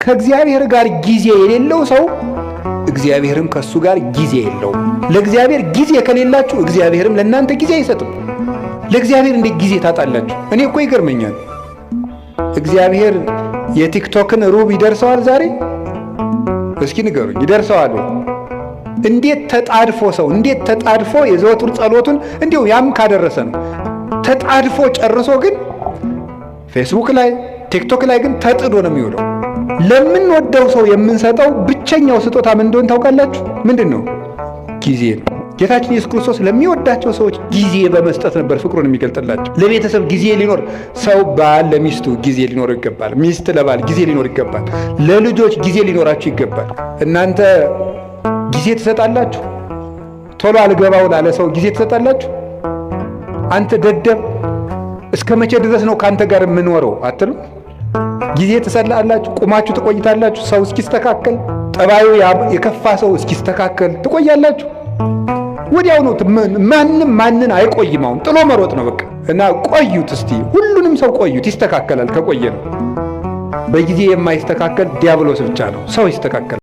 ከእግዚአብሔር ጋር ጊዜ የሌለው ሰው እግዚአብሔርም ከሱ ጋር ጊዜ የለውም። ለእግዚአብሔር ጊዜ ከሌላችሁ እግዚአብሔርም ለእናንተ ጊዜ አይሰጥም። ለእግዚአብሔር እንዴት ጊዜ ታጣላችሁ? እኔ እኮ ይገርመኛል። እግዚአብሔር የቲክቶክን ሩብ ይደርሰዋል ዛሬ? እስኪ ንገሩኝ፣ ይደርሰዋል? እንዴት ተጣድፎ ሰው እንዴት ተጣድፎ የዘወትር ጸሎቱን እንዲሁ ያም ካደረሰ ነው ተጣድፎ ጨርሶ ግን ፌስቡክ ላይ ቲክቶክ ላይ ግን ተጥዶ ነው የሚውለው። ለምንወደው ሰው የምንሰጠው ብቸኛው ስጦታ ምን እንደሆነ ታውቃላችሁ? ምንድነው? ጊዜ ነው። ጌታችን ኢየሱስ ክርስቶስ ለሚወዳቸው ሰዎች ጊዜ በመስጠት ነበር ፍቅሩን የሚገልጥላቸው። ለቤተሰብ ጊዜ ሊኖር ሰው ባል ለሚስቱ ጊዜ ሊኖር ይገባል። ሚስት ለባል ጊዜ ሊኖር ይገባል። ለልጆች ጊዜ ሊኖራችሁ ይገባል። እናንተ ጊዜ ትሰጣላችሁ? ቶሎ አልገባው ላለ ሰው ጊዜ ትሰጣላችሁ? አንተ ደደብ እስከ መቼ ድረስ ነው ካንተ ጋር የምንወረው አትሉ? ጊዜ ትሰጣላችሁ? ቁማችሁ ትቆይታላችሁ? ሰው እስኪስተካከል ጠባዩ የከፋ ሰው እስኪስተካከል ትቆያላችሁ? ወዲያው ነው ማንን አይቆይም። አሁን ጥሎ መሮጥ ነው በቃ። እና ቆዩት እስቲ ሁሉንም ሰው ቆዩት፣ ይስተካከላል። ከቆየ ነው። በጊዜ የማይስተካከል ዲያብሎስ ብቻ ነው። ሰው ይስተካከላል።